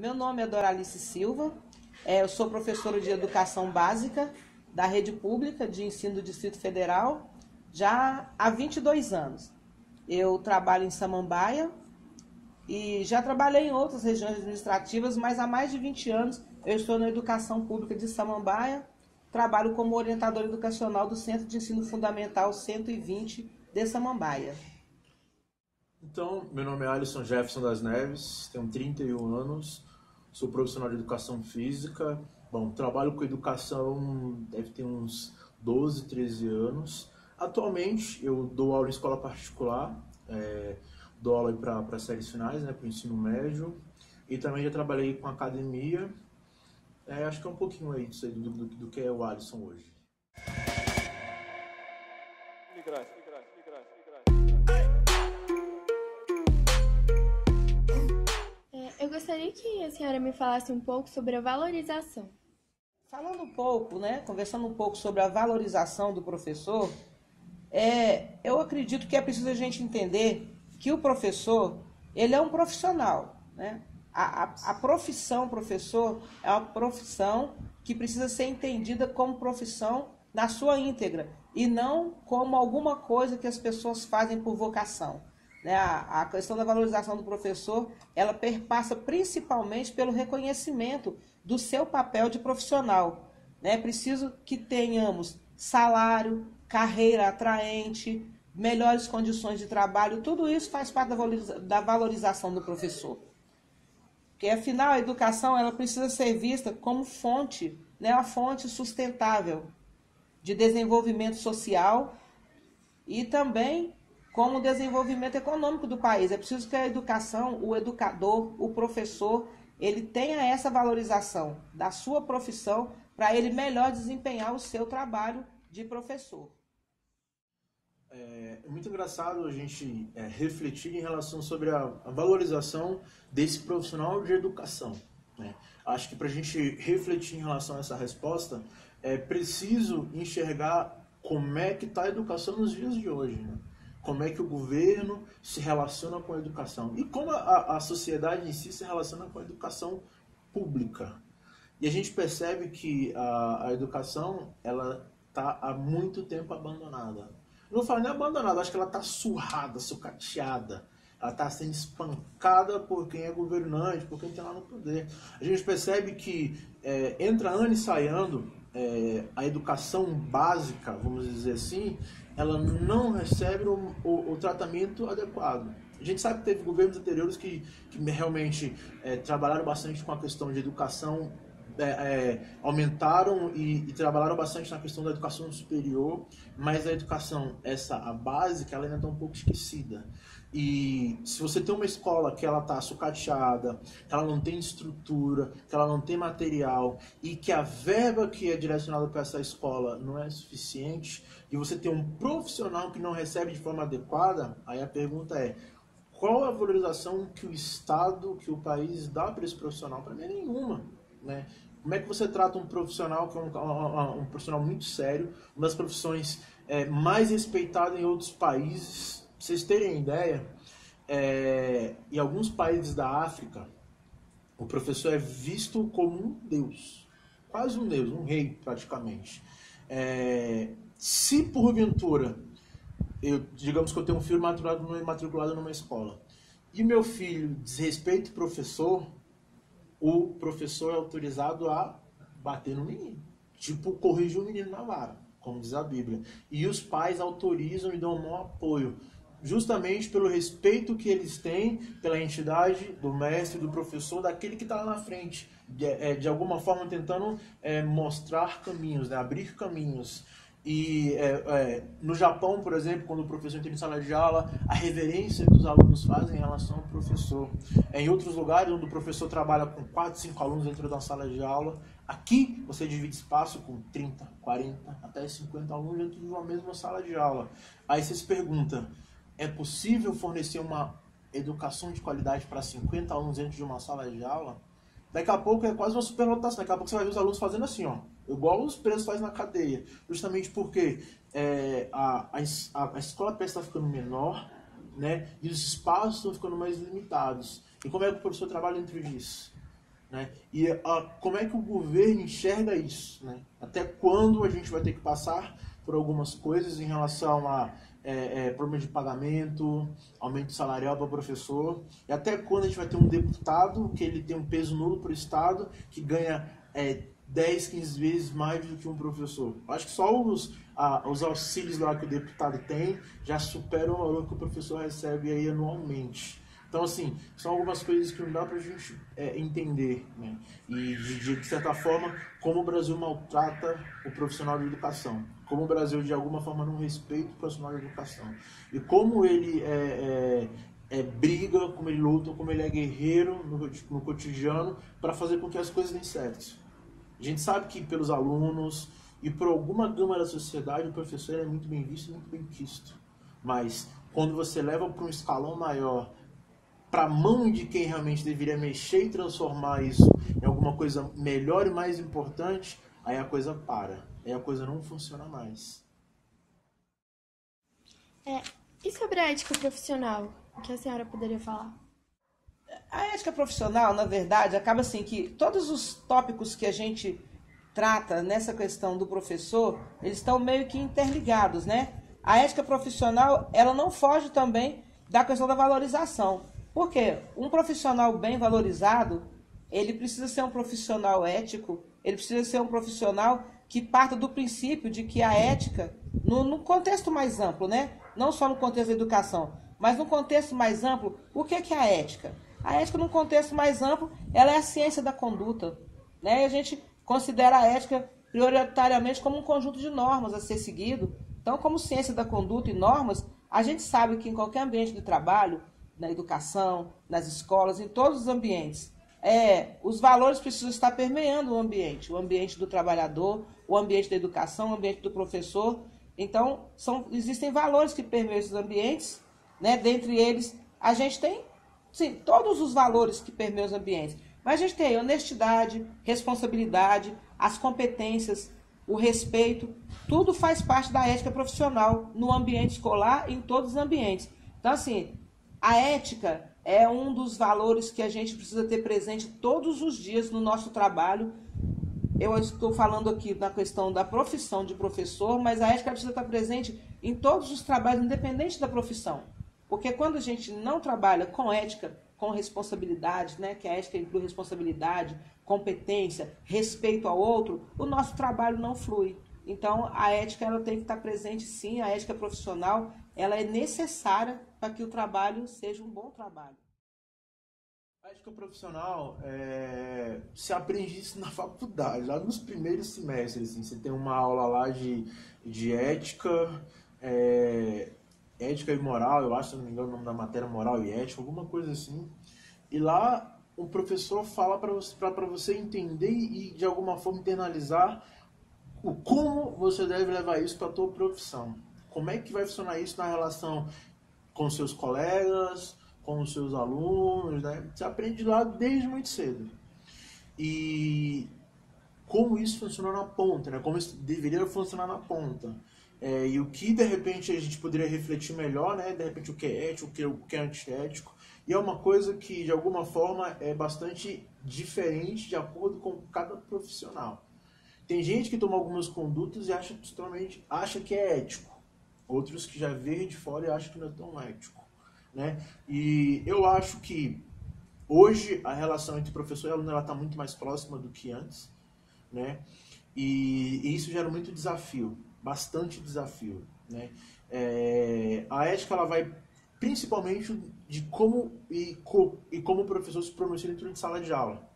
Meu nome é Doralice Silva, eu sou professora de Educação Básica da Rede Pública de Ensino do Distrito Federal já há 22 anos. Eu trabalho em Samambaia e já trabalhei em outras regiões administrativas, mas há mais de 20 anos eu estou na Educação Pública de Samambaia, trabalho como orientadora educacional do Centro de Ensino Fundamental 120 de Samambaia. Então, meu nome é Alisson Jefferson das Neves, tenho 31 anos, sou profissional de educação física. Bom, trabalho com educação deve ter uns 12, 13 anos. Atualmente, eu dou aula em escola particular, dou aula para séries finais, para o ensino médio, e também já trabalhei com academia. Acho que é um pouquinho aí disso aí, do que é o Alisson hoje. Eu gostaria que a senhora me falasse um pouco sobre a valorização. Falando um pouco, conversando um pouco sobre a valorização do professor, eu acredito que é preciso a gente entender que o professor, ele é um profissional, A profissão professor é uma profissão que precisa ser entendida como profissão na sua íntegra e não como alguma coisa que as pessoas fazem por vocação. A questão da valorização do professor, ela perpassa principalmente pelo reconhecimento do seu papel de profissional. É preciso que tenhamos salário, carreira atraente, melhores condições de trabalho, tudo isso faz parte da valorização do professor. Porque, afinal, a educação ela precisa ser vista como fonte, uma fonte sustentável de desenvolvimento social e também como desenvolvimento econômico do país. É preciso que a educação, o educador, o professor, ele tenha essa valorização da sua profissão para ele melhor desempenhar o seu trabalho de professor. É muito engraçado a gente refletir em relação sobre a valorização desse profissional de educação. Acho que para a gente refletir em relação a essa resposta, é preciso enxergar como é que está a educação nos dias de hoje. Como é que o governo se relaciona com a educação e como a sociedade em si se relaciona com a educação pública. E a gente percebe que a educação ela está há muito tempo abandonada. Não falo nem abandonada, acho que ela está surrada, sucateada. Ela está sendo espancada por quem é governante, por quem está lá no poder. A gente percebe que entra ano e sai ano, a educação básica, vamos dizer assim, ela não recebe o tratamento adequado. A gente sabe que teve governos anteriores que realmente trabalharam bastante com a questão de educação, aumentaram e trabalharam bastante na questão da educação superior, mas a educação, a básica, ela ainda está um pouco esquecida. E se você tem uma escola que ela está sucateada, que ela não tem estrutura, que ela não tem material e que a verba que é direcionada para essa escola não é suficiente, e você tem um profissional que não recebe de forma adequada, aí a pergunta é: qual a valorização que o Estado, que o país dá para esse profissional? Para mim é nenhuma. Como é que você trata um profissional que é um profissional muito sério, uma das profissões mais respeitadas em outros países? Pra vocês terem ideia, em alguns países da África, o professor é visto como um deus, quase um deus, um rei praticamente. Se porventura, digamos que eu tenho um filho matriculado numa escola, e meu filho desrespeita o professor é autorizado a bater no menino, tipo corrigir o menino na vara, como diz a Bíblia. E os pais autorizam e dão um maior apoio, justamente pelo respeito que eles têm pela entidade do mestre, do professor, daquele que está lá na frente, de alguma forma tentando mostrar caminhos, abrir caminhos. E no Japão, por exemplo, quando o professor entra em sala de aula, a reverência que os alunos fazem em relação ao professor. Em outros lugares, onde o professor trabalha com 4, 5 alunos dentro da sala de aula, aqui você divide espaço com 30, 40, até 50 alunos dentro de uma mesma sala de aula. Aí você se pergunta: é possível fornecer uma educação de qualidade para 50 alunos dentro de uma sala de aula? Daqui a pouco é quase uma superlotação. Daqui a pouco você vai ver os alunos fazendo assim, igual os presos fazem na cadeia. Justamente porque a escola parece estar ficando menor, e os espaços estão ficando mais limitados. E como é que o professor trabalha dentro disso? né? E como é que o governo enxerga isso, né? Até quando a gente vai ter que passar por algumas coisas em relação a problema de pagamento, aumento salarial para o professor, e até quando a gente vai ter um deputado que ele tem um peso nulo para o Estado, que ganha 10, 15 vezes mais do que um professor. Acho que só os auxílios lá que o deputado tem já superam o valor que o professor recebe aí anualmente. Então, assim, são algumas coisas que não dá pra gente entender, né? E, de certa forma, como o Brasil maltrata o profissional de educação. Como o Brasil, de alguma forma, não respeita o profissional de educação. E como ele briga, como ele luta, como ele é guerreiro no cotidiano para fazer com que as coisas deem certo. A gente sabe que pelos alunos e por alguma gama da sociedade, o professor é muito bem visto e muito bem quisto. Mas, quando você leva para um escalão maior, para a mão de quem realmente deveria mexer e transformar isso em alguma coisa melhor e mais importante, aí a coisa para, aí a coisa não funciona mais. E sobre a ética profissional, o que a senhora poderia falar? A ética profissional, na verdade, acaba assim que todos os tópicos que a gente trata nessa questão do professor, eles estão meio que interligados, né? A ética profissional, ela não foge também da questão da valorização. Por quê? Um profissional bem valorizado, ele precisa ser um profissional ético, ele precisa ser um profissional que parta do princípio de que a ética, no contexto mais amplo, né? Não só no contexto da educação, mas no contexto mais amplo, o que é a ética? A ética, num contexto mais amplo, ela é a ciência da conduta, né? E a gente considera a ética prioritariamente como um conjunto de normas a ser seguido. Então, como ciência da conduta e normas, a gente sabe que em qualquer ambiente de trabalho, na educação, nas escolas, em todos os ambientes, os valores precisam estar permeando o ambiente do trabalhador, o ambiente da educação, o ambiente do professor. Então, existem valores que permeiam esses ambientes, né? Dentre eles, a gente tem, sim, todos os valores que permeiam os ambientes. Mas a gente tem honestidade, responsabilidade, as competências, o respeito, tudo faz parte da ética profissional no ambiente escolar e em todos os ambientes. Então, assim, a ética é um dos valores que a gente precisa ter presente todos os dias no nosso trabalho. Eu estou falando aqui na questão da profissão de professor, mas a ética precisa estar presente em todos os trabalhos, independente da profissão. Porque quando a gente não trabalha com ética, com responsabilidade, né, que a ética inclui responsabilidade, competência, respeito ao outro, o nosso trabalho não flui. Então, a ética ela tem que estar presente, sim, a ética profissional ela é necessária para que o trabalho seja um bom trabalho. A ética profissional, se aprende isso na faculdade, lá nos primeiros semestres. Assim, você tem uma aula lá de ética, ética e moral, eu acho, se não me engano o nome da matéria, moral e ética, alguma coisa assim. E lá o professor fala para você entender e de alguma forma internalizar como você deve levar isso para a tua profissão. Como é que vai funcionar isso na relação com seus colegas, com os seus alunos, né? Você aprende lá desde muito cedo. E como isso funciona na ponta, né? Como isso deveria funcionar na ponta. E o que, de repente, a gente poderia refletir melhor, né? De repente, o que é ético, o que é antiético. E é uma coisa que, de alguma forma, é bastante diferente de acordo com cada profissional. Tem gente que toma algumas condutas e acha que é ético. Outros que já veem de fora e acham que não é tão ético, né? E eu acho que hoje a relação entre professor e aluno está muito mais próxima do que antes, né? E isso gera muito desafio, bastante desafio, né? A ética ela vai principalmente de como como o professor se pronuncia dentro de sala de aula.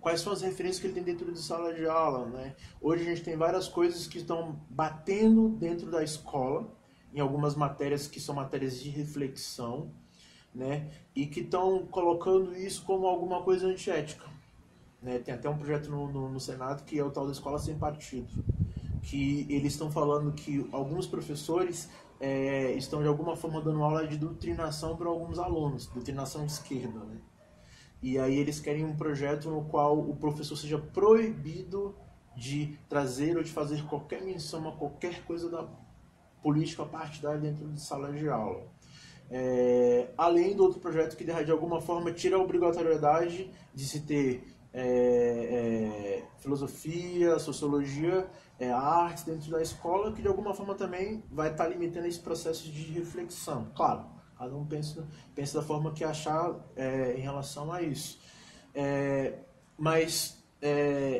Quais são as referências que ele tem dentro de sala de aula, né? Hoje a gente tem várias coisas que estão batendo dentro da escola, em algumas matérias que são matérias de reflexão, né? E que estão colocando isso como alguma coisa antiética, né? Tem até um projeto no Senado que é o tal da escola sem partido, que eles estão falando que alguns professores estão de alguma forma dando aula de doutrinação para alguns alunos, doutrinação de esquerda, né? E aí eles querem um projeto no qual o professor seja proibido de trazer ou de fazer qualquer menção a qualquer coisa da política partidária dentro de sala de aula. além do outro projeto que de alguma forma tira a obrigatoriedade de se ter filosofia, sociologia, arte dentro da escola, que de alguma forma também vai estar limitando esse processo de reflexão. Claro, cada um pensa da forma que achar em relação a isso. Mas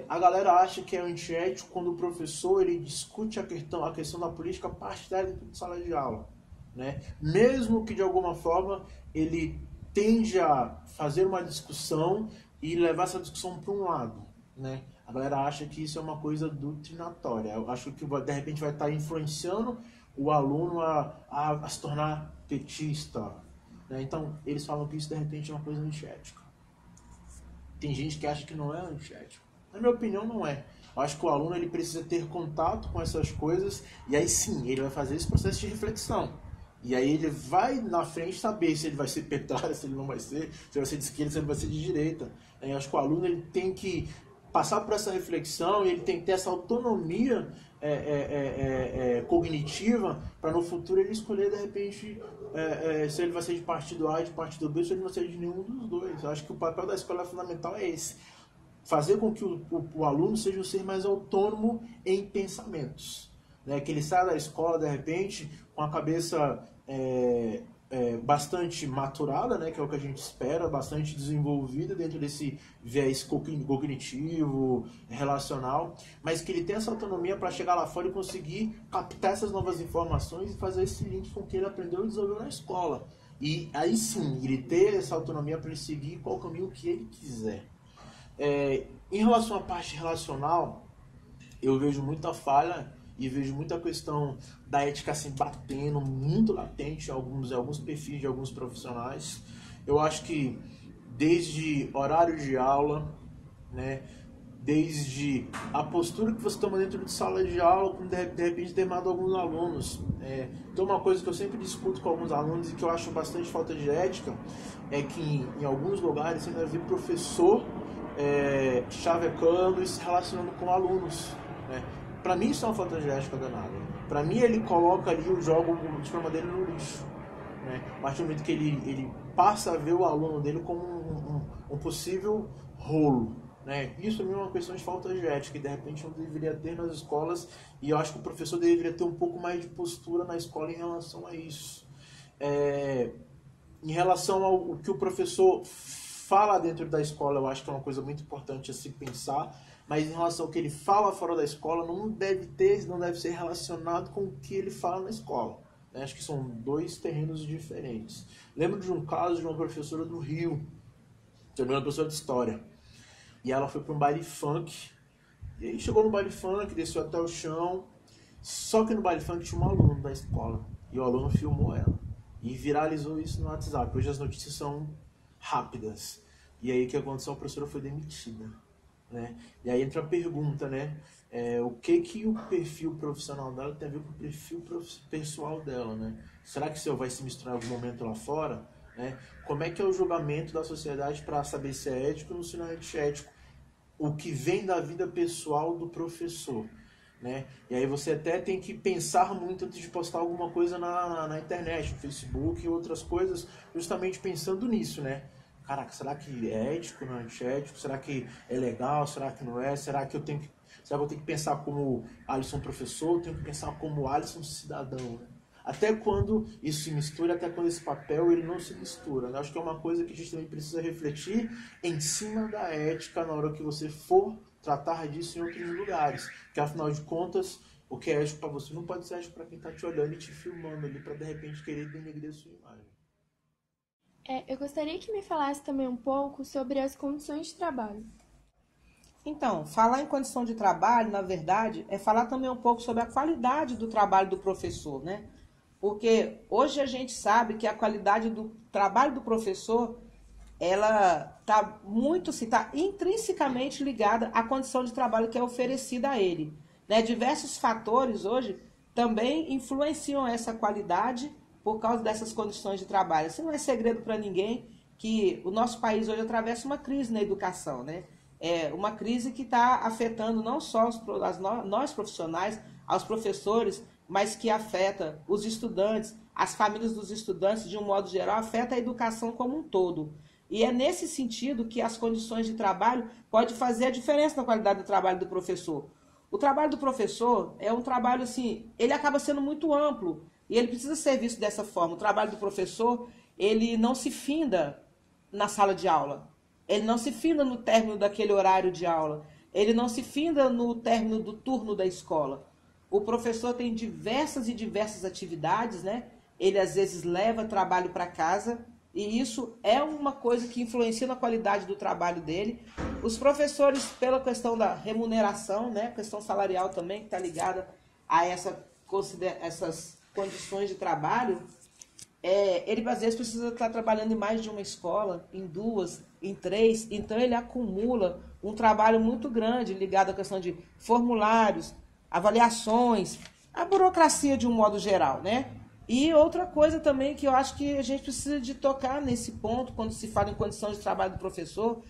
a galera acha que é antiético quando o professor ele discute a questão da política partidária dentro de sala de aula, né? Mesmo que de alguma forma ele tende a fazer uma discussão e levar essa discussão para um lado, né? A galera acha que isso é uma coisa doutrinatória. Eu acho que de repente vai estar influenciando o aluno a se tornar petista, né? Então eles falam que isso de repente é uma coisa antiética. Tem gente que acha que não é antiético. Na minha opinião, não é. Eu acho que o aluno ele precisa ter contato com essas coisas e aí sim, ele vai fazer esse processo de reflexão. E aí ele vai na frente saber se ele vai ser petralha, se ele não vai ser, se ele vai ser de esquerda, se ele vai ser de direita. Eu acho que o aluno ele tem que passar por essa reflexão e ele tem que ter essa autonomia cognitiva para no futuro ele escolher de repente se ele vai ser de partido A, de partido B, se ele não vai ser de nenhum dos dois. Eu acho que o papel da escola fundamental é esse: fazer com que o aluno seja um ser mais autônomo em pensamentos, né? Que ele saia da escola de repente com a cabeça bastante maturada, né, que é o que a gente espera, bastante desenvolvida dentro desse viés cognitivo, relacional, mas que ele tenha essa autonomia para chegar lá fora e conseguir captar essas novas informações e fazer esse link com o que ele aprendeu e desenvolveu na escola. E aí sim, ele ter essa autonomia para ele seguir qual caminho que ele quiser. Em relação à parte relacional, eu vejo muita falha e vejo muita questão da ética assim batendo muito latente em alguns perfis de alguns profissionais. Eu acho que desde horário de aula, né, desde a postura que você toma dentro de sala de aula, como de repente demanda alguns alunos. Então uma coisa que eu sempre discuto com alguns alunos e que eu acho bastante falta de ética é que em alguns lugares você ainda vê professor chavecando e se relacionando com alunos, né? Para mim isso é uma falta de ética danada. Para mim ele coloca ali o diploma dele no lixo, né? A partir do momento que ele passa a ver o aluno dele como um possível rolo, né? Isso para mim é uma questão de falta de ética que de repente não deveria ter nas escolas, e eu acho que o professor deveria ter um pouco mais de postura na escola em relação a isso. Em relação ao que o professor fala dentro da escola, eu acho que é uma coisa muito importante a se pensar, mas em relação ao que ele fala fora da escola, não deve ser relacionado com o que ele fala na escola, né? Acho que são dois terrenos diferentes. Lembro de um caso de uma professora do Rio, também uma professora de história, e ela foi para um baile funk, e aí chegou no baile funk, desceu até o chão, só que no baile funk tinha um aluno da escola, e o aluno filmou ela, e viralizou isso no WhatsApp. Hoje as notícias são rápidas, e aí o que aconteceu? A professora foi demitida, né? E aí entra a pergunta, né? O que o perfil profissional dela tem a ver com o perfil pessoal dela, né? Será que isso vai se misturar em algum momento lá fora, né? Como é que é o julgamento da sociedade para saber se é ético ou se não é ético? O que vem da vida pessoal do professor, né? E aí você até tem que pensar muito antes de postar alguma coisa na internet, no Facebook e outras coisas, justamente pensando nisso, né? Caraca, será que é ético, não é antiético? Será que é legal? Será que não é? Será que eu tenho que pensar como Alisson professor? Eu tenho que pensar como Alisson cidadão, né? Até quando isso se mistura, até quando esse papel ele não se mistura, né? Acho que é uma coisa que a gente também precisa refletir em cima da ética na hora que você for tratar disso em outros lugares. Porque afinal de contas, o que é ético para você não pode ser ético para quem está te olhando e te filmando ali para de repente querer denegrir a sua imagem. Eu gostaria que me falasse também um pouco sobre as condições de trabalho. Então, falar em condição de trabalho, na verdade, é falar também um pouco sobre a qualidade do trabalho do professor, né? Porque hoje a gente sabe que a qualidade do trabalho do professor, ela está intrinsecamente ligada à condição de trabalho que é oferecida a ele, né? Diversos fatores hoje também influenciam essa qualidade por causa dessas condições de trabalho. Assim, não é segredo para ninguém que o nosso país hoje atravessa uma crise na educação, né? Uma crise que está afetando não só nós profissionais, aos professores, mas que afeta os estudantes, as famílias dos estudantes, de um modo geral, afeta a educação como um todo. E é nesse sentido que as condições de trabalho podem fazer a diferença na qualidade do trabalho do professor. O trabalho do professor é um trabalho assim, ele acaba sendo muito amplo e ele precisa ser visto dessa forma. O trabalho do professor, ele não se finda na sala de aula, ele não se finda no término daquele horário de aula, ele não se finda no término do turno da escola. O professor tem diversas e diversas atividades, né? Ele às vezes leva trabalho para casa e isso é uma coisa que influencia na qualidade do trabalho dele. Os professores, pela questão da remuneração, né, questão salarial também, que está ligada a essas condições de trabalho, ele às vezes precisa estar trabalhando em mais de uma escola, em duas, em três, então ele acumula um trabalho muito grande ligado à questão de formulários, avaliações, a burocracia de um modo geral, né? E outra coisa também que eu acho que a gente precisa de tocar nesse ponto, quando se fala em condição de trabalho do professor,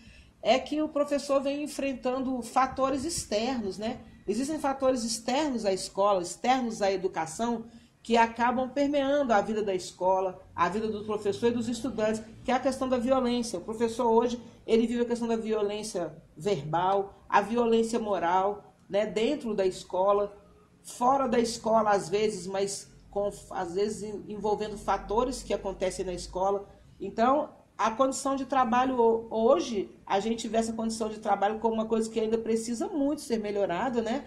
é que o professor vem enfrentando fatores externos, né? Existem fatores externos à escola, externos à educação, que acabam permeando a vida da escola, a vida do professor e dos estudantes, que é a questão da violência. O professor hoje, ele vive a questão da violência verbal, a violência moral, né? Dentro da escola, fora da escola às vezes, mas às vezes envolvendo fatores que acontecem na escola. Então, a condição de trabalho, hoje, a gente vê essa condição de trabalho como uma coisa que ainda precisa muito ser melhorada, né?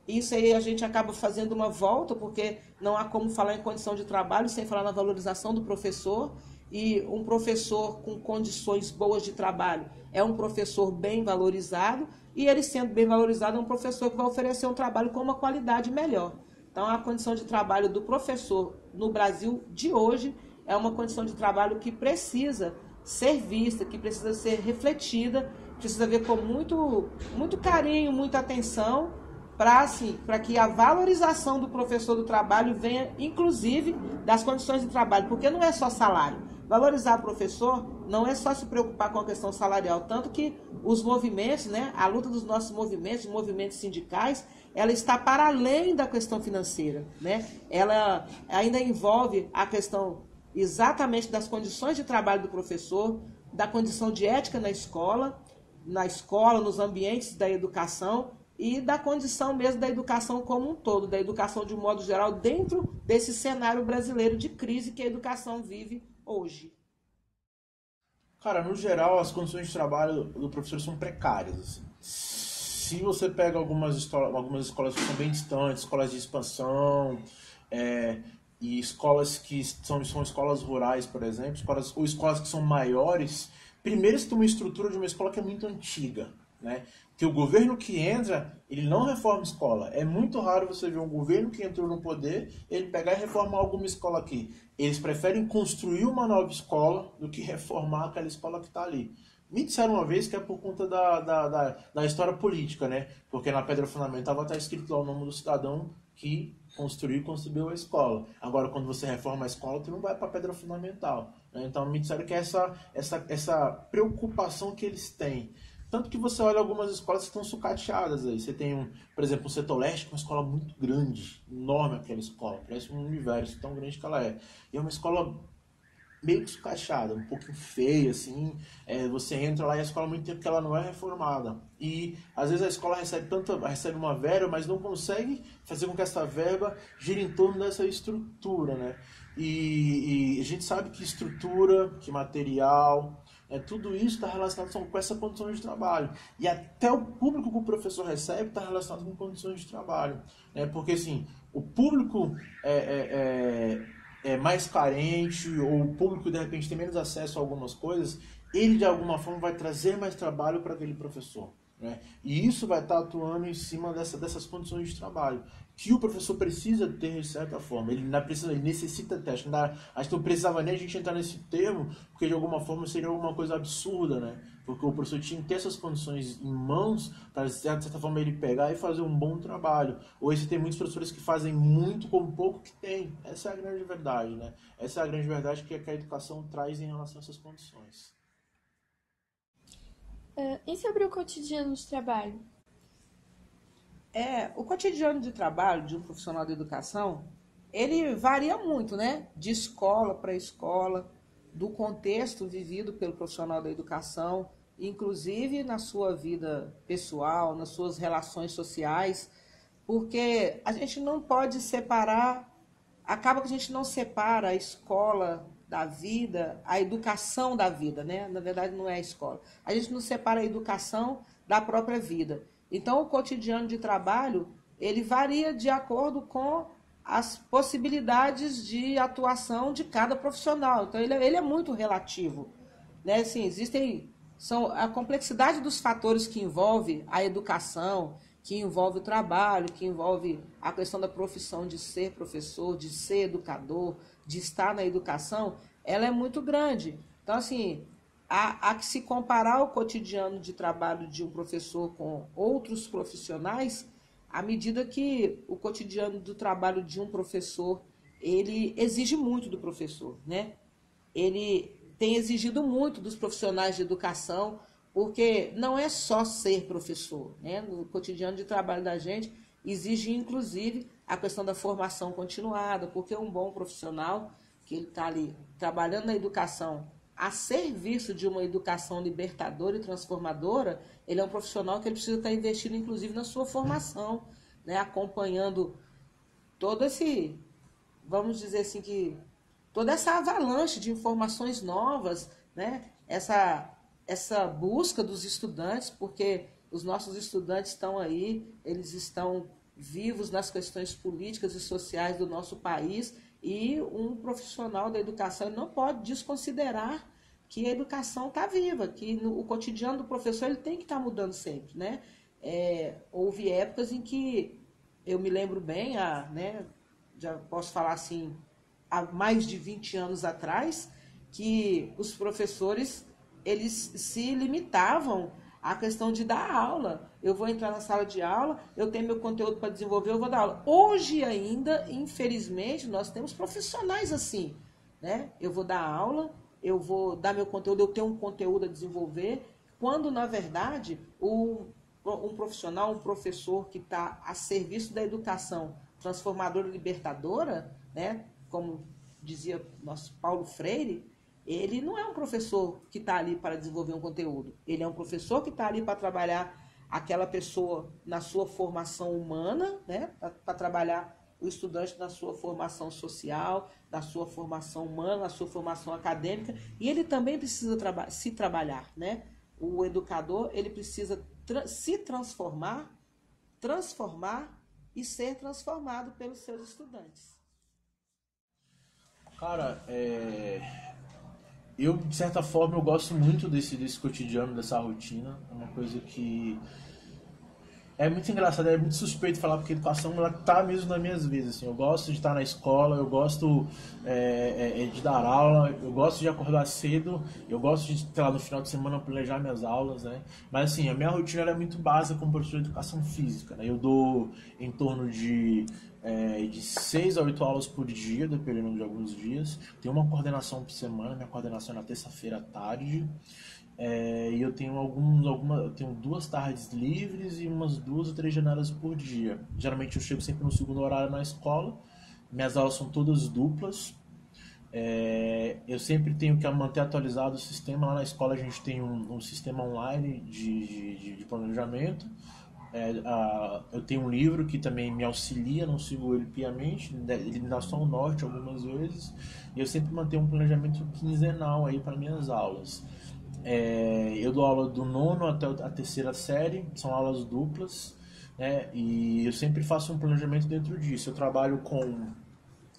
Isso aí a gente acaba fazendo uma volta, porque não há como falar em condição de trabalho sem falar na valorização do professor. E um professor com condições boas de trabalho é um professor bem valorizado, e ele sendo bem valorizado é um professor que vai oferecer um trabalho com uma qualidade melhor. Então, a condição de trabalho do professor no Brasil de hoje é uma condição de trabalho que precisa ser vista, que precisa ser refletida, precisa ver com muito carinho, muita atenção, para que a valorização do professor do trabalho venha, inclusive, das condições de trabalho, porque não é só salário. Valorizar o professor não é só se preocupar com a questão salarial, tanto que os movimentos, né, a luta dos nossos movimentos sindicais, ela está para além da questão financeira, né? Ela ainda envolve a questão exatamente das condições de trabalho do professor, da condição de ética na escola, nos ambientes da educação e da condição mesmo da educação como um todo, da educação de um modo geral, dentro desse cenário brasileiro de crise que a educação vive hoje. Cara, no geral, as condições de trabalho do professor são precárias, assim. Se você pega algumas escolas que são bem distantes, escolas de expansão, e escolas que são escolas rurais, por exemplo, ou escolas que são maiores, primeiro você tem uma estrutura de uma escola que é muito antiga, né? Que o governo que entra, ele não reforma a escola. É muito raro você ver um governo que entrou no poder, ele pegar e reformar alguma escola aqui. Eles preferem construir uma nova escola do que reformar aquela escola que está ali. Me disseram uma vez que é por conta da história política, né? Porque na pedra fundamental vai estar escrito lá o nome do cidadão que construiu e concebeu a escola. Agora, quando você reforma a escola, tu não vai para a pedra fundamental, né? Então, me disseram que é essa preocupação que eles têm. Tanto que você olha algumas escolas que estão sucateadas aí. Você tem, por exemplo, o Setor Leste, que é uma escola muito grande, enorme aquela escola. Parece um universo tão grande que ela é. E é uma escola meio que sucateada, um pouquinho feia, assim. Você entra lá e a escola há muito tempo que ela não é reformada. E às vezes a escola recebe uma verba, mas não consegue fazer com que essa verba gire em torno dessa estrutura, né? E a gente sabe que estrutura, que material, tudo isso está relacionado com essa condição de trabalho. E até o público que o professor recebe está relacionado com condições de trabalho, né? Porque assim, o público é mais carente, ou o público de repente tem menos acesso a algumas coisas, ele de alguma forma vai trazer mais trabalho para aquele professor, né? E isso vai estar atuando em cima dessas condições de trabalho que o professor precisa ter de certa forma. Ele necessita ter. Acho que não precisava nem a gente entrar nesse termo, porque de alguma forma seria alguma coisa absurda, né? Porque o professor tinha que ter essas condições em mãos para, de certa forma, ele pegar e fazer um bom trabalho. Hoje tem muitos professores que fazem muito com o pouco que tem. Essa é a grande verdade, né? Essa é a grande verdade que a educação traz em relação a essas condições. E sobre o cotidiano de trabalho? O cotidiano de trabalho de um profissional da educação, ele varia muito, né? De escola para escola, do contexto vivido pelo profissional da educação, inclusive na sua vida pessoal, nas suas relações sociais, porque a gente não pode separar, acaba que a gente não separa a escola da vida, a educação da vida, né? Na verdade não é a escola. A gente não separa a educação da própria vida. Então o cotidiano de trabalho, ele varia de acordo com as possibilidades de atuação de cada profissional. Então ele é muito relativo, né? Assim, são a complexidade dos fatores que envolve a educação, que envolve o trabalho, que envolve a questão da profissão de ser professor, de ser educador, de estar na educação, ela é muito grande. Então, assim, há que se comparar o cotidiano de trabalho de um professor com outros profissionais, à medida que o cotidiano do trabalho de um professor, ele exige muito do professor, né? Ele tem exigido muito dos profissionais de educação, porque não é só ser professor, né? No cotidiano de trabalho da gente, exige inclusive a questão da formação continuada, porque um bom profissional, que ele está ali trabalhando na educação, a serviço de uma educação libertadora e transformadora, ele é um profissional que ele precisa estar investindo inclusive na sua formação, né? Acompanhando todo esse, vamos dizer assim, que toda essa avalanche de informações novas, né? Essa busca dos estudantes, porque os nossos estudantes estão aí, eles estão vivos nas questões políticas e sociais do nosso país, e um profissional da educação não pode desconsiderar que a educação está viva, que o cotidiano do professor ele tem que estar mudando sempre, né? Houve épocas em que eu me lembro bem, né, já posso falar assim, há mais de 20 anos atrás, que os professores eles se limitavam à questão de dar aula. Eu vou entrar na sala de aula, eu tenho meu conteúdo para desenvolver, eu vou dar aula. Hoje ainda, infelizmente, nós temos profissionais assim, né? Eu vou dar aula, eu vou dar meu conteúdo, eu tenho um conteúdo a desenvolver, quando, na verdade, um profissional, um professor que está a serviço da educação transformadora e libertadora, né? Como dizia nosso Paulo Freire, ele não é um professor que está ali para desenvolver um conteúdo. Ele é um professor que está ali para trabalhar aquela pessoa na sua formação humana, né? Para trabalhar o estudante na sua formação social, na sua formação humana, na sua formação acadêmica. E ele também precisa se trabalhar, né? O educador, ele precisa se transformar e ser transformado pelos seus estudantes. Cara, eu, de certa forma, eu gosto muito desse cotidiano, dessa rotina. É uma coisa que é muito engraçado, é muito suspeito falar, porque a educação ela tá mesmo nas minhas vidas. Assim. Eu gosto de estar na escola, eu gosto de dar aula, eu gosto de acordar cedo, eu gosto de, sei lá, no final de semana planejar minhas aulas, né? Mas assim, a minha rotina ela é muito básica como professor de educação física, né? Eu dou em torno de 6 a 8 aulas por dia, dependendo de alguns dias. Tenho uma coordenação por semana, minha coordenação é na terça-feira à tarde. E eu tenho eu tenho 2 tardes livres e umas 2 ou 3 janelas por dia. Geralmente eu chego sempre no segundo horário na escola. Minhas aulas são todas duplas. Eu sempre tenho que manter atualizado o sistema. Lá na escola a gente tem um sistema online de planejamento. Eu tenho um livro que também me auxilia, não sigo ele piamente, ele me dá só um norte algumas vezes, e eu sempre mantenho um planejamento quinzenal aí para minhas aulas. Eu dou aula do 9º até a 3ª série, são aulas duplas, né? E eu sempre faço um planejamento dentro disso. Eu trabalho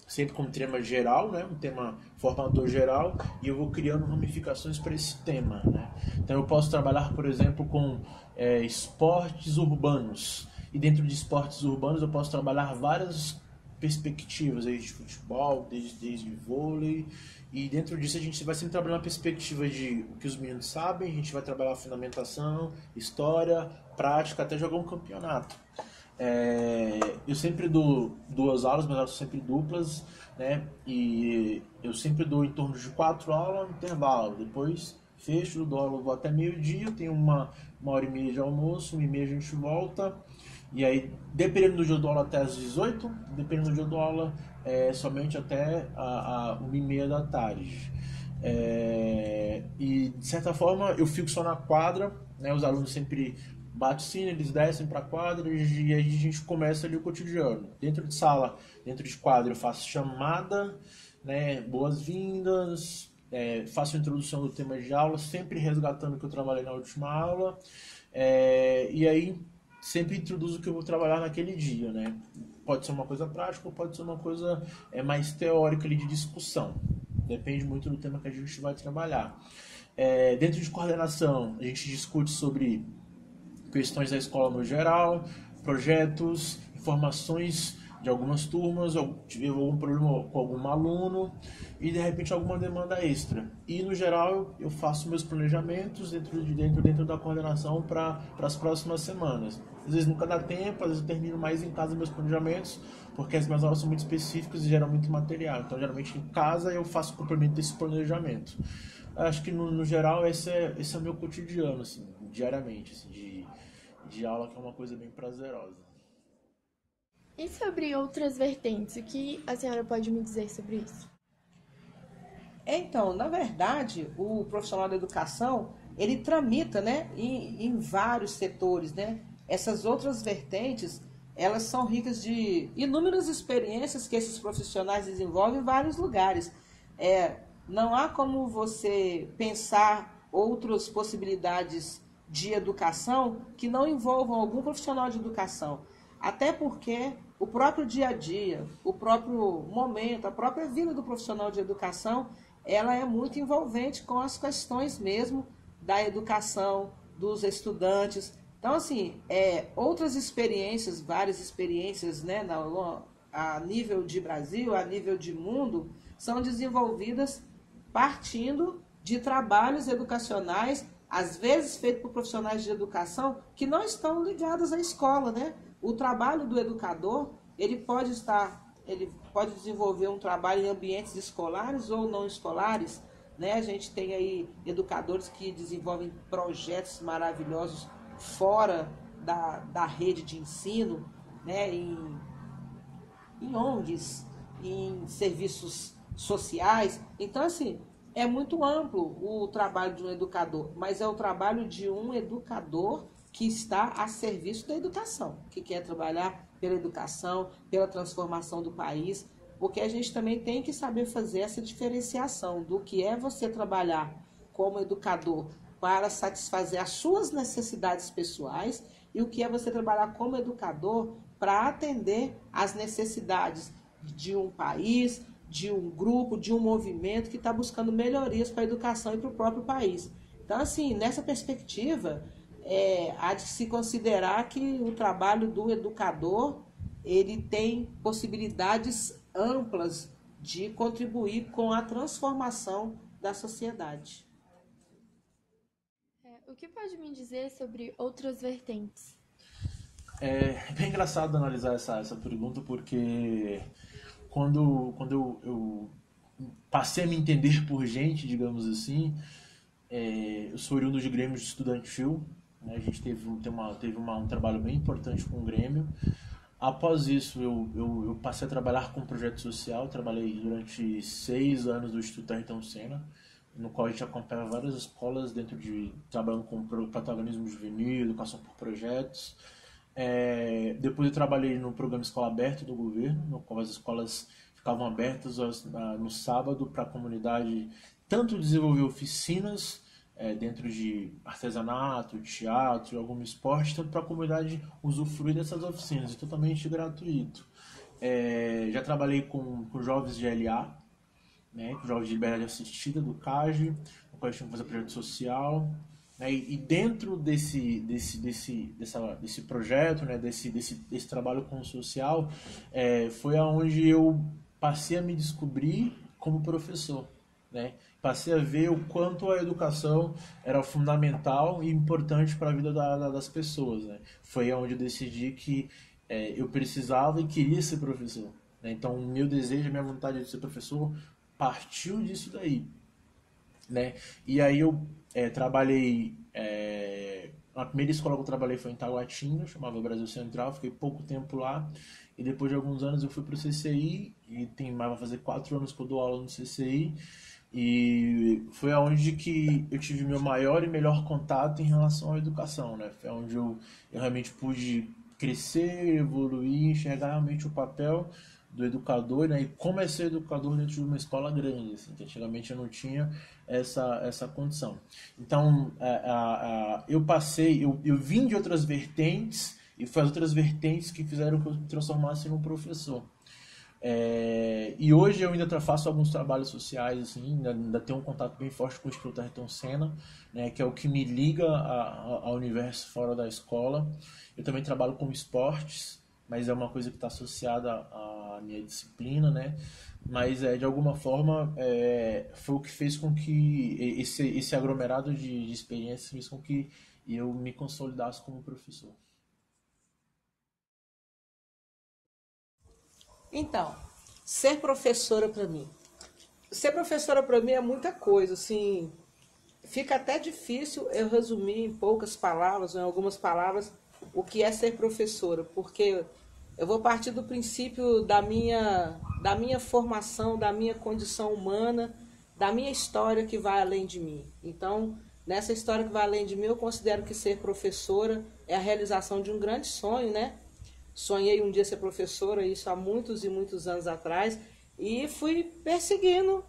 sempre com tema geral, né? Um tema formador geral, e eu vou criando ramificações para esse tema, né? Então eu posso trabalhar, por exemplo, com esportes urbanos, e dentro de esportes urbanos eu posso trabalhar várias perspectivas, desde futebol, desde vôlei, e dentro disso a gente vai sempre trabalhar uma perspectiva de o que os meninos sabem, a gente vai trabalhar fundamentação, história, prática, até jogar um campeonato. Eu sempre dou 2 aulas, mas elas são sempre duplas, né? E eu sempre dou em torno de 4 aulas no intervalo. Depois fecho, dou aula, vou até meio-dia, tenho uma hora e meia de almoço, 1h30 a gente volta. E aí, dependendo do dia do aula até às 18, dependendo do dia do aula somente até a 1h30 da tarde. E de certa forma eu fico só na quadra, né? Os alunos sempre batem o sino, eles descem para a quadra e aí a gente começa ali o cotidiano. Dentro de sala, dentro de quadra eu faço chamada, né? Boas-vindas, faço a introdução do tema de aula, sempre resgatando o que eu trabalhei na última aula, e aí sempre introduzo o que eu vou trabalhar naquele dia, né? Pode ser uma coisa prática ou pode ser uma coisa mais teórica ali de discussão. Depende muito do tema que a gente vai trabalhar. Dentro de coordenação, a gente discute sobre questões da escola no geral, projetos, informações de algumas turmas, tive algum problema com algum aluno e de repente alguma demanda extra. E no geral eu faço meus planejamentos dentro da coordenação para as próximas semanas. Às vezes nunca dá tempo, às vezes eu termino mais em casa meus planejamentos, porque as minhas aulas são muito específicas e geram muito material. Então geralmente em casa eu faço o cumprimento desse planejamento. Acho que no geral esse é o meu cotidiano, assim, diariamente, assim, de aula, que é uma coisa bem prazerosa. E sobre outras vertentes, o que a senhora pode me dizer sobre isso? Então, na verdade, o profissional da educação, ele tramita, né, em vários setores, né? Essas outras vertentes, elas são ricas de inúmeras experiências que esses profissionais desenvolvem em vários lugares. Não há como você pensar outras possibilidades de educação que não envolvam algum profissional de educação. Até porque o próprio dia a dia, o próprio momento, a própria vida do profissional de educação, ela é muito envolvente com as questões mesmo da educação, dos estudantes. Então, assim, outras experiências, várias experiências, né, a nível de Brasil, a nível de mundo, são desenvolvidas partindo de trabalhos educacionais, às vezes feitos por profissionais de educação que não estão ligados à escola, né? O trabalho do educador, ele pode desenvolver um trabalho em ambientes escolares ou não escolares, né? A gente tem aí educadores que desenvolvem projetos maravilhosos fora da rede de ensino, né? Em ONGs, em serviços sociais. Então, assim, é muito amplo o trabalho de um educador, mas é o trabalho de um educador que está a serviço da educação, que quer trabalhar pela educação, pela transformação do país, porque a gente também tem que saber fazer essa diferenciação do que é você trabalhar como educador para satisfazer as suas necessidades pessoais e o que é você trabalhar como educador para atender às necessidades de um país, de um grupo, de um movimento que está buscando melhorias para a educação e para o próprio país. Então, assim, nessa perspectiva, há de se considerar que o trabalho do educador, ele tem possibilidades amplas de contribuir com a transformação da sociedade. O que pode me dizer sobre outras vertentes? É bem engraçado analisar essa pergunta, porque quando eu passei a me entender por gente, digamos assim, eu sou oriundo de Grêmio estudantil, né? A gente teve um trabalho bem importante com o Grêmio. Após isso, eu passei a trabalhar com projeto social, trabalhei durante 6 anos no Instituto Ayrton Senna, no qual a gente acompanha várias escolas trabalhando com protagonismo juvenil, educação por projetos. Depois eu trabalhei no programa Escola Aberta do governo, no qual as escolas ficavam abertas no sábado para a comunidade, tanto desenvolver oficinas dentro de artesanato, teatro, algum esporte, tanto para a comunidade usufruir dessas oficinas, totalmente gratuito. Já trabalhei com jovens de LA, né, com jovens de liberdade assistida do CAGE, no qual a gente tinha que fazer projeto social. E dentro desse projeto, né, desse trabalho com o social, foi aonde eu passei a me descobrir como professor, né? Passei a ver o quanto a educação era fundamental e importante para a vida das pessoas, né? Foi aonde eu decidi que eu precisava e queria ser professor, né? Então, o meu desejo, a minha vontade de ser professor partiu disso daí, né? E aí eu trabalhei A primeira escola que eu trabalhei foi em Taguatinga, chamava Brasil Central, fiquei pouco tempo lá. E depois de alguns anos eu fui para o CCI, e vai fazer 4 anos que eu dou aula no CCI. E foi aonde que eu tive meu maior e melhor contato em relação à educação, né? Foi onde eu realmente pude crescer, evoluir, enxergar realmente o papel do educador, né? E como é ser educador dentro de uma escola grande, assim, que antigamente eu não tinha essa condição. Então, eu vim de outras vertentes, e foi as outras vertentes que fizeram que eu me transformasse num professor. E hoje eu ainda faço alguns trabalhos sociais, assim, ainda tenho um contato bem forte com o Instituto Ayrton Senna, né, que é o que me liga ao universo fora da escola. Eu também trabalho com esportes, mas é uma coisa que está associada à minha disciplina, né? Mas de alguma forma foi o que fez com que esse aglomerado de experiências fez com que eu me consolidasse como professor. Então, ser professora para mim. Ser professora para mim é muita coisa, assim, fica até difícil eu resumir em poucas palavras, ou em algumas palavras, o que é ser professora, porque eu vou partir do princípio da minha formação, da minha condição humana, da minha história que vai além de mim. Então, nessa história que vai além de mim, eu considero que ser professora é a realização de um grande sonho, né? Sonhei um dia ser professora, isso há muitos e muitos anos atrás, e fui persistindo,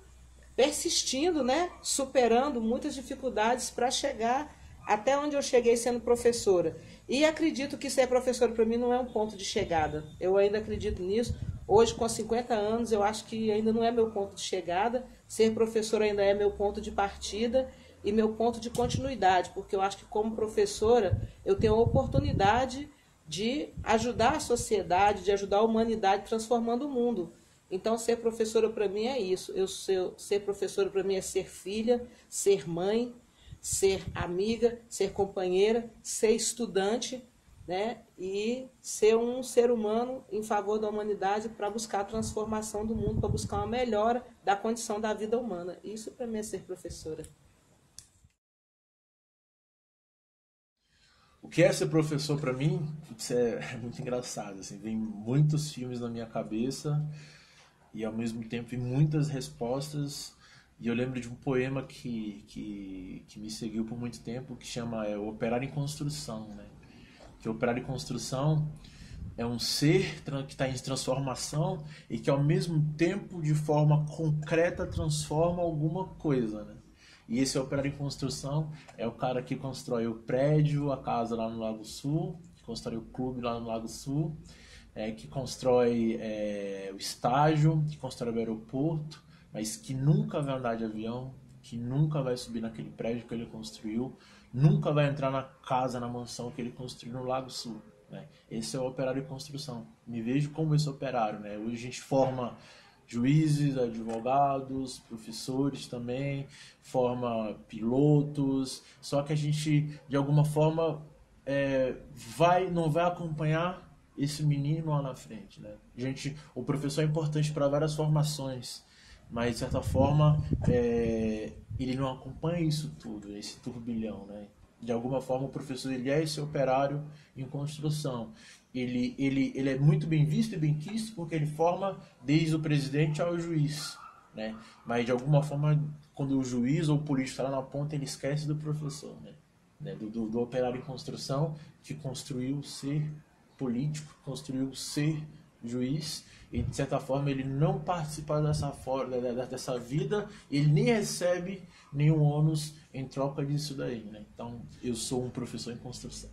né? Superando muitas dificuldades para chegar até onde eu cheguei sendo professora. E acredito que ser professora para mim não é um ponto de chegada. Eu ainda acredito nisso. Hoje, com 50 anos, eu acho que ainda não é meu ponto de chegada. Ser professora ainda é meu ponto de partida e meu ponto de continuidade, porque eu acho que como professora eu tenho a oportunidade de ajudar a sociedade, de ajudar a humanidade transformando o mundo. Então, ser professora para mim é isso. Ser professora para mim é ser filha, ser mãe, ser amiga, ser companheira, ser estudante, né? E ser um ser humano em favor da humanidade para buscar a transformação do mundo, para buscar uma melhora da condição da vida humana. Isso para mim é ser professora. O que é ser professor para mim? Isso é muito engraçado, assim, vem muitos filmes na minha cabeça e ao mesmo tempo vem muitas respostas. E eu lembro de um poema que me seguiu por muito tempo, que chama O Operário em Construção, né? Que o operário em construção é um ser que está em transformação e que ao mesmo tempo, de forma concreta, transforma alguma coisa, né? E esse operário em construção é o cara que constrói o prédio, a casa lá no Lago Sul, que constrói o clube lá no Lago Sul, que constrói o estágio, que constrói o aeroporto, mas que nunca vai andar de avião, que nunca vai subir naquele prédio que ele construiu, nunca vai entrar na casa, na mansão que ele construiu no Lago Sul, né? Esse é o operário em construção. Me vejo como esse operário, né? Hoje a gente forma juízes, advogados, professores também, forma pilotos, só que a gente, de alguma forma, não vai acompanhar esse menino lá na frente, né? O professor é importante para várias formações, mas de certa forma ele não acompanha isso tudo, esse turbilhão, né? De alguma forma o professor ele é esse operário em construção. Ele é muito bem visto e bem quisto porque ele forma desde o presidente ao juiz, né? Mas de alguma forma, quando o juiz ou o político está lá na ponta, ele esquece do professor, né? Do operário em construção que construiu ser político, construiu ser juiz, e de certa forma ele não participa dessa vida, ele nem recebe nenhum ônus em troca disso daí, né? Então eu sou um professor em construção.